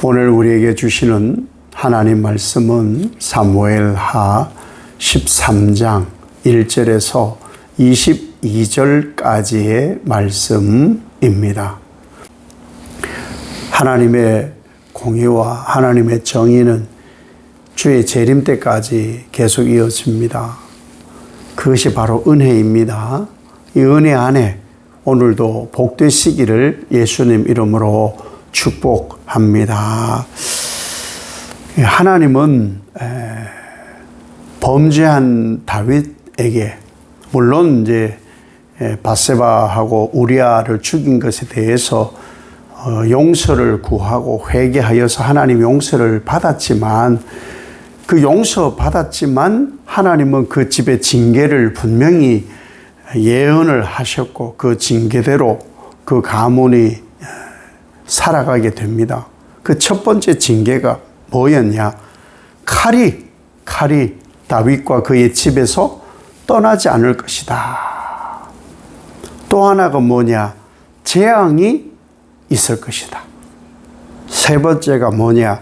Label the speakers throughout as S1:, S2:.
S1: 오늘 우리에게 주시는 하나님 말씀은 사무엘하 13장 1절에서 22절까지의 말씀입니다. 하나님의 공의와 하나님의 정의는 주의 재림 때까지 계속 이어집니다. 그것이 바로 은혜입니다. 이 은혜 안에 오늘도 복되시기를 예수님 이름으로 축복합니다. 하나님은 범죄한 다윗에게 물론 이제 밧세바하고 우리아를 죽인 것에 대해서 용서를 구하고 회개하여서 하나님 용서를 받았지만 그 용서 받았지만 하나님은 그 집의 징계를 분명히 예언을 하셨고 그 징계대로 그 가문이 살아가게 됩니다. 그 첫 번째 징계가 뭐였냐? 칼이 다윗과 그의 집에서 떠나지 않을 것이다. 또 하나가 뭐냐? 재앙이 있을 것이다. 세 번째가 뭐냐?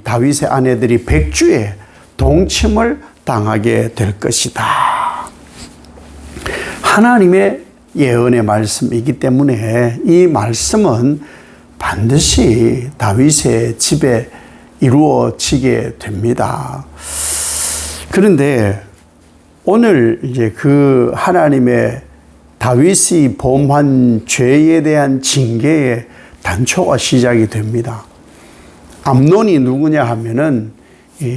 S1: 다윗의 아내들이 백주에 동침을 당하게 될 것이다. 하나님의 예언의 말씀이기 때문에 이 말씀은 반드시 다윗의 집에 이루어지게 됩니다. 그런데 오늘 이제 그 하나님의 다윗이 범한 죄에 대한 징계의 단초가 시작이 됩니다. 암논이 누구냐 하면은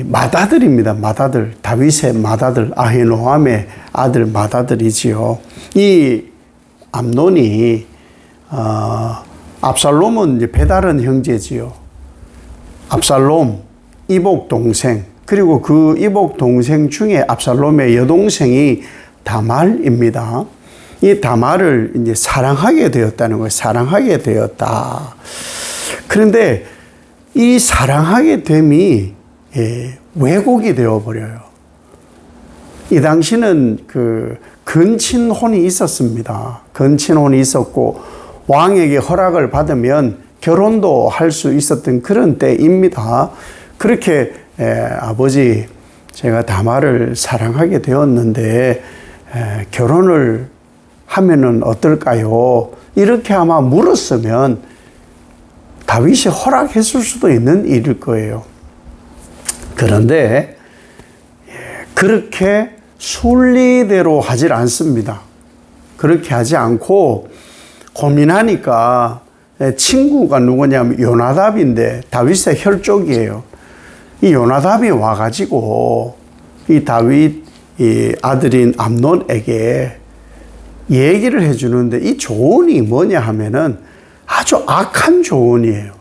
S1: 맏아들입니다. 맏아들, 다윗의 맏아들, 아히노함의 아들 맏아들이지요. 이 암논이 압살롬은 이제 배다른 형제지요. 압살롬 이복 동생, 그리고 그 이복 동생 중에 압살롬의 여동생이 다말입니다. 이 다말을 이제 사랑하게 되었다는 거예요. 사랑하게 되었다. 그런데 이 사랑하게 됨이 왜곡이 되어버려요. 이 당시는 그 근친혼이 있었습니다. 근친혼이 있었고 왕에게 허락을 받으면 결혼도 할 수 있었던 그런 때입니다. 그렇게 아버지 제가 다말을 사랑하게 되었는데 결혼을 하면은 어떨까요? 이렇게 아마 물었으면 다윗이 허락했을 수도 있는 일일 거예요. 그런데 그렇게 순리대로 하질 않습니다. 그렇게 하지 않고 고민하니까 친구가 누구냐면 요나답인데 다윗의 혈족이에요. 이 요나답이 와가지고 이 다윗 이 아들인 암논에게 얘기를 해주는데 이 조언이 뭐냐 하면은 아주 악한 조언이에요.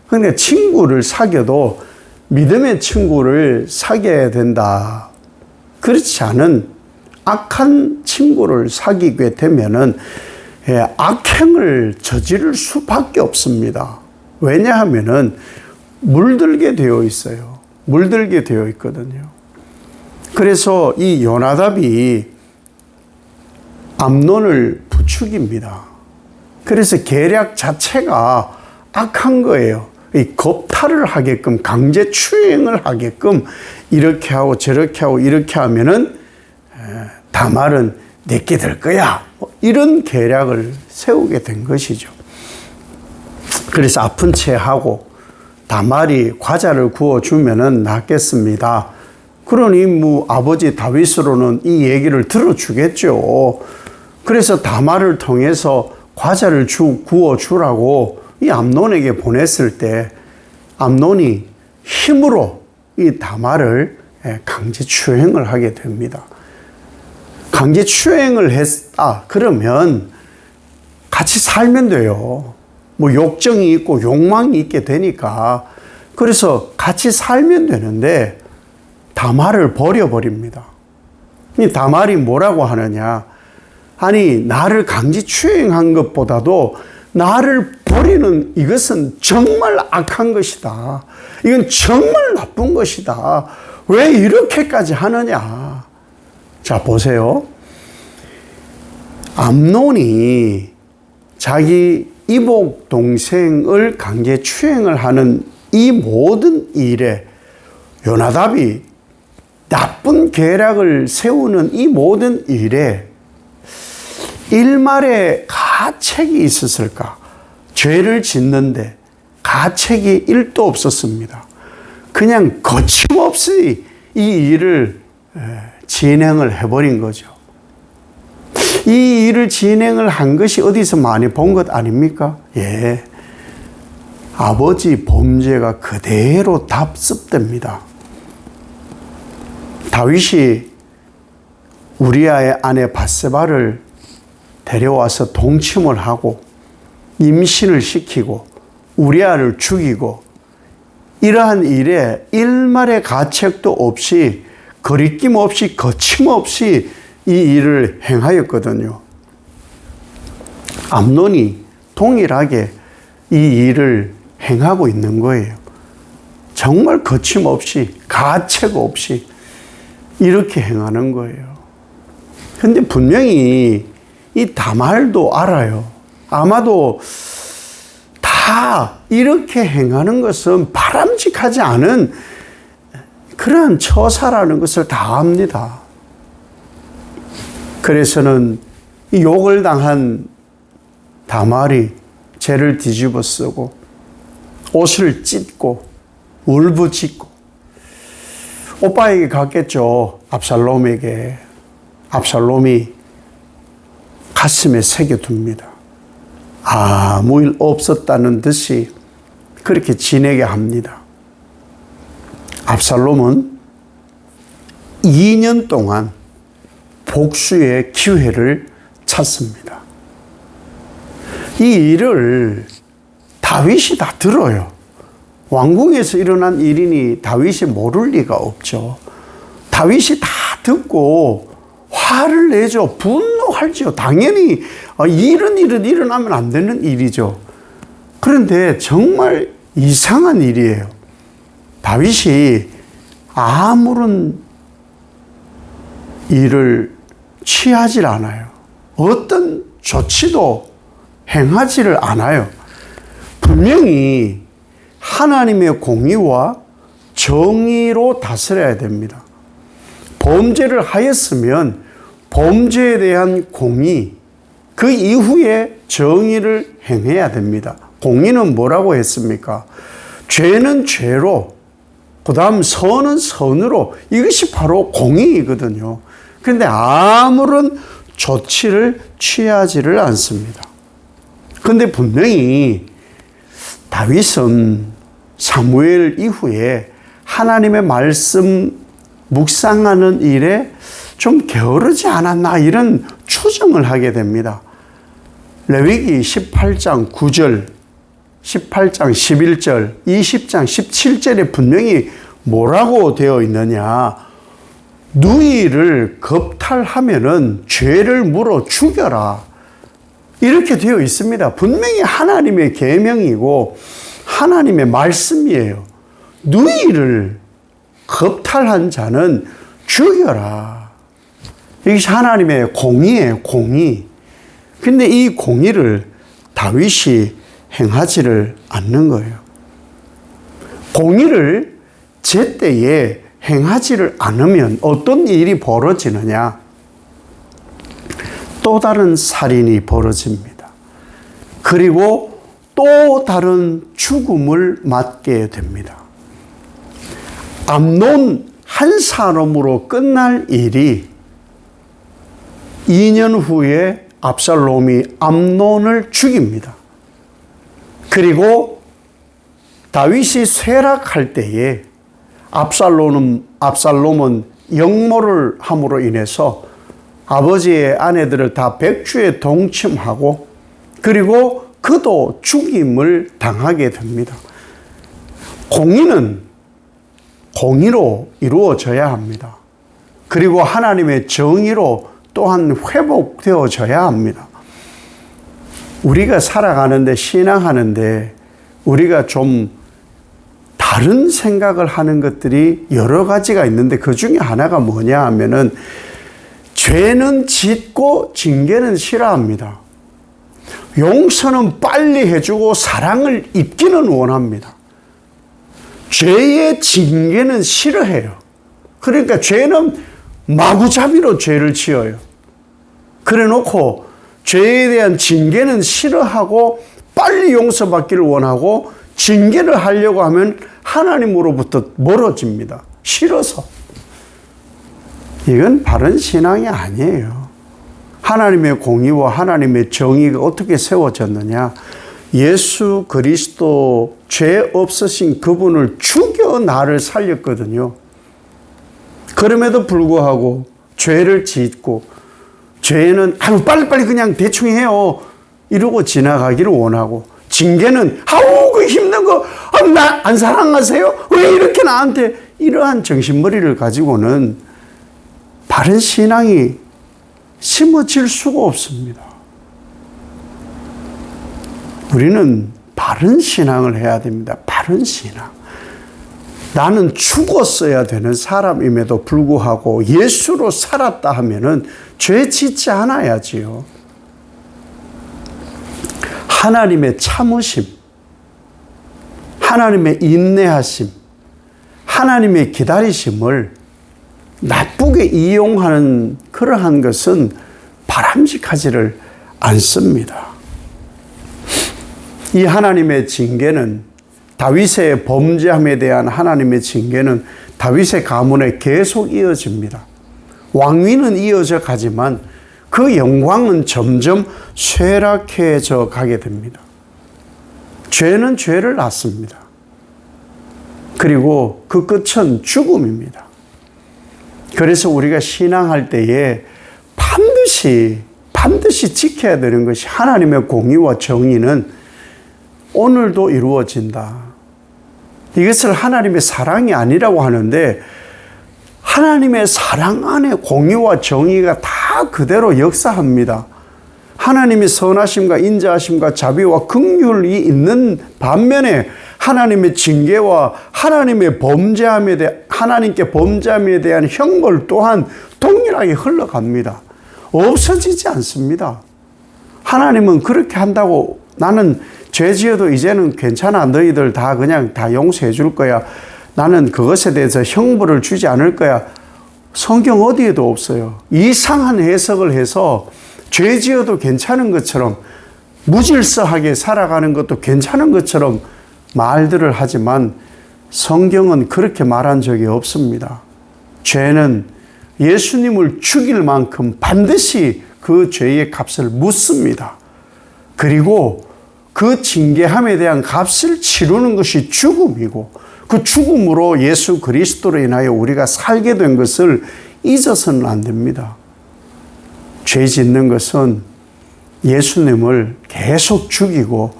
S1: 그러니까 친구를 사귀어도 믿음의 친구를 사귀어야 된다. 그렇지 않은 악한 친구를 사귀게 되면은 악행을 저지를 수밖에 없습니다. 왜냐하면은 물들게 되어 있어요. 물들게 되어 있거든요. 그래서 이 요나답이 암논을 부추깁니다. 그래서 계략 자체가 악한 거예요. 이 겁탈을 하게끔, 강제 추행을 하게끔 이렇게 하고 저렇게 하고 이렇게 하면은 다말은 내게 될 거야. 이런 계략을 세우게 된 것이죠. 그래서 아픈 채 하고 다말이 과자를 구워주면은 낫겠습니다. 그러니 뭐 아버지 다윗으로는 이 얘기를 들어주겠죠. 그래서 다말을 통해서 과자를 구워주라고 이 암논에게 보냈을 때 암논이 힘으로 이 다말을 강제 추행을 하게 됩니다. 강제 추행을 했다 그러면 같이 살면 돼요. 뭐 욕정이 있고 욕망이 있게 되니까 그래서 같이 살면 되는데 다말을 버려버립니다. 이 다말이 뭐라고 하느냐? 아니 나를 강제 추행한 것보다도 나를 버리는 이것은 정말 악한 것이다. 이건 정말 나쁜 것이다. 왜 이렇게까지 하느냐? 자, 보세요. 암논이 자기 이복 동생을 강제 추행을 하는 이 모든 일에 요나답이 나쁜 계략을 세우는 이 모든 일에 일말의 가책이 있었을까? 죄를 짓는데 가책이 1도 없었습니다. 그냥 거침없이 이 일을 진행을 해버린 거죠. 이 일을 진행을 한 것이 어디서 많이 본 것 아닙니까? 예. 아버지 범죄가 그대로 답습됩니다. 다윗이 우리아의 아내 밧세바를 데려와서 동침을 하고 임신을 시키고 우리아를 죽이고 이러한 일에 일말의 가책도 없이 거리낌 없이 거침없이 이 일을 행하였거든요. 암논이 동일하게 이 일을 행하고 있는 거예요. 정말 거침없이 가책 없이 이렇게 행하는 거예요. 근데 분명히 이 다말도 알아요. 아마도 다 이렇게 행하는 것은 바람직하지 않은 그러한 처사라는 것을 다 압니다. 그래서는 이 욕을 당한 다말이 죄를 뒤집어 쓰고 옷을 찢고 울부짖고 오빠에게 갔겠죠. 압살롬에게. 압살롬이 가슴에 새겨둡니다. 아무 일 없었다는 듯이 그렇게 지내게 합니다. 압살롬은 2년 동안 복수의 기회를 찾습니다. 이 일을 다윗이 다 들어요. 왕궁에서 일어난 일이니 다윗이 모를 리가 없죠. 다윗이 다 듣고 화를 내죠. 분노하죠. 당연히 이런 일은 일어나면 안 되는 일이죠. 그런데 정말 이상한 일이에요. 다윗이 아무런 일을 취하질 않아요. 어떤 조치도 행하지를 않아요. 분명히 하나님의 공의와 정의로 다스려야 됩니다. 범죄를 하였으면 범죄에 대한 공의, 그 이후에 정의를 행해야 됩니다. 공의는 뭐라고 했습니까? 죄는 죄로, 그 다음 선은 선으로, 이것이 바로 공의이거든요. 그런데 아무런 조치를 취하지를 않습니다. 그런데 분명히 다윗은 사무엘 이후에 하나님의 말씀 묵상하는 일에 좀 게으르지 않았나 이런 추정을 하게 됩니다. 레위기 18장 9절, 18장 11절, 20장 17절에 분명히 뭐라고 되어 있느냐. 누이를 겁탈하면은 죄를 물어 죽여라. 이렇게 되어 있습니다. 분명히 하나님의 계명이고 하나님의 말씀이에요. 누이를 겁탈한 자는 죽여라. 이것이 하나님의 공의예요, 공의. 근데 이 공의를 다윗이 행하지를 않는 거예요. 공의를 제때에 행하지를 않으면 어떤 일이 벌어지느냐? 또 다른 살인이 벌어집니다. 그리고 또 다른 죽음을 맞게 됩니다. 암논 한 사람으로 끝날 일이 2년 후에 압살롬이 암논을 죽입니다. 그리고 다윗이 쇠락할 때에 압살롬은 역모를 함으로 인해서 아버지의 아내들을 다 백주에 동침하고 그리고 그도 죽임을 당하게 됩니다. 공의는 공의로 이루어져야 합니다. 그리고 하나님의 정의로 또한 회복되어져야 합니다. 우리가 살아가는데 신앙하는데 우리가 좀 다른 생각을 하는 것들이 여러 가지가 있는데 그 중에 하나가 뭐냐 하면은 죄는 짓고 징계는 싫어합니다. 용서는 빨리 해주고 사랑을 입기는 원합니다. 죄의 징계는 싫어해요. 그러니까 죄는 마구잡이로 죄를 지어요. 그래 놓고 죄에 대한 징계는 싫어하고 빨리 용서받기를 원하고 징계를 하려고 하면 하나님으로부터 멀어집니다. 싫어서. 이건 바른 신앙이 아니에요. 하나님의 공의와 하나님의 정의가 어떻게 세워졌느냐? 예수 그리스도 죄 없으신 그분을 죽여 나를 살렸거든요. 그럼에도 불구하고 죄를 짓고 죄는 빨리빨리 그냥 대충 해요 이러고 지나가기를 원하고, 징계는 그 힘든 거 나 안 사랑하세요? 왜 이렇게 나한테, 이러한 정신머리를 가지고는 바른 신앙이 심어질 수가 없습니다. 우리는 바른 신앙을 해야 됩니다. 바른 신앙. 나는 죽었어야 되는 사람임에도 불구하고 예수로 살았다 하면은 죄 짓지 않아야지요. 하나님의 참으심, 하나님의 인내하심, 하나님의 기다리심을 나쁘게 이용하는 그러한 것은 바람직하지를 않습니다. 이 하나님의 징계는, 다윗의 범죄함에 대한 하나님의 징계는 다윗의 가문에 계속 이어집니다. 왕위는 이어져 가지만 그 영광은 점점 쇠락해져 가게 됩니다. 죄는 죄를 낳습니다. 그리고 그 끝은 죽음입니다. 그래서 우리가 신앙할 때에 반드시 지켜야 되는 것이, 하나님의 공의와 정의는 오늘도 이루어진다. 이것을 하나님의 사랑이 아니라고 하는데, 하나님의 사랑 안에 공의와 정의가 다 그대로 역사합니다. 하나님의 선하심과 인자하심과 자비와 긍휼이 있는 반면에 하나님의 징계와 하나님의 하나님께 범죄함에 대한 형벌 또한 동일하게 흘러갑니다. 없어지지 않습니다. 하나님은 그렇게 한다고, 나는 죄 지어도 이제는 괜찮아, 너희들 다 그냥 다 용서해 줄 거야, 나는 그것에 대해서 형벌을 주지 않을 거야, 성경 어디에도 없어요. 이상한 해석을 해서 죄 지어도 괜찮은 것처럼, 무질서하게 살아가는 것도 괜찮은 것처럼 말들을 하지만 성경은 그렇게 말한 적이 없습니다. 죄는 예수님을 죽일 만큼 반드시 그 죄의 값을 묻습니다. 그리고 그 징계함에 대한 값을 치르는 것이 죽음이고, 그 죽음으로 예수 그리스도로 인하여 우리가 살게 된 것을 잊어서는 안 됩니다. 죄 짓는 것은 예수님을 계속 죽이고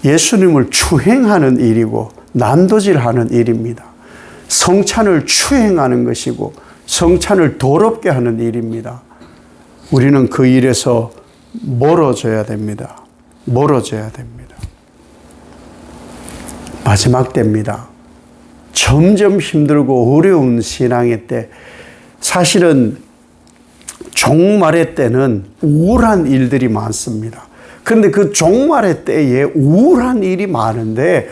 S1: 예수님을 추행하는 일이고 난도질하는 일입니다. 성찬을 추행하는 것이고 성찬을 더럽게 하는 일입니다. 우리는 그 일에서 멀어져야 됩니다. 멀어져야 됩니다. 마지막 때입니다. 점점 힘들고 어려운 신앙의 때, 사실은 종말의 때는 우울한 일들이 많습니다. 그런데 그 종말의 때에 우울한 일이 많은데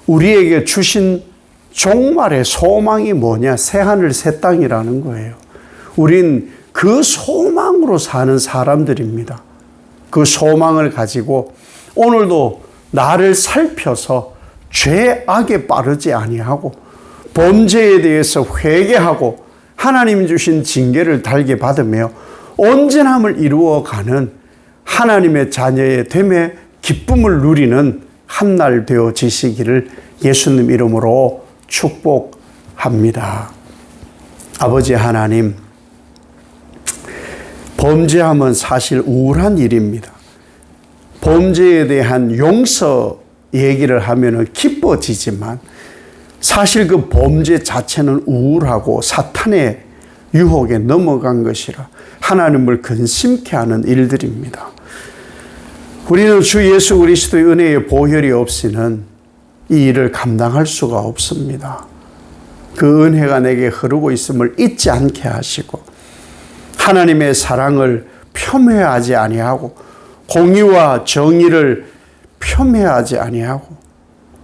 S1: 우리에게 주신 종말의 소망이 뭐냐? 새하늘 새 땅이라는 거예요. 우린 그 소망으로 사는 사람들입니다. 그 소망을 가지고 오늘도 나를 살펴서 죄악에 빠르지 아니하고 범죄에 대해서 회개하고 하나님 주신 징계를 달게 받으며 온전함을 이루어가는 하나님의 자녀의 됨의 기쁨을 누리는 한날 되어지시기를 예수님 이름으로 축복합니다. 아버지 하나님, 범죄함은 사실 우울한 일입니다. 범죄에 대한 용서 얘기를 하면 기뻐지지만 사실 그 범죄 자체는 우울하고 사탄의 유혹에 넘어간 것이라 하나님을 근심케 하는 일들입니다. 우리는 주 예수 그리스도의 은혜의 보혈이 없이는 이 일을 감당할 수가 없습니다. 그 은혜가 내게 흐르고 있음을 잊지 않게 하시고 하나님의 사랑을 폄훼하지 아니하고 공의와 정의를 폄훼하지 아니하고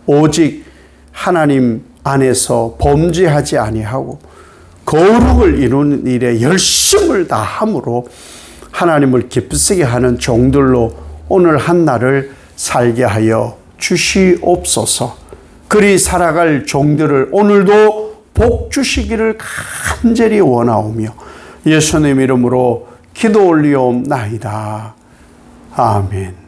S1: 오직 하나님 안에서 범죄하지 아니하고 거룩을 이루는 일에 열심을 다함으로 하나님을 기쁘시게 하는 종들로 오늘 한 날을 살게 하여 주시옵소서. 그리 살아갈 종들을 오늘도 복 주시기를 간절히 원하오며 예수님 이름으로 기도 올리옵나이다. 아멘.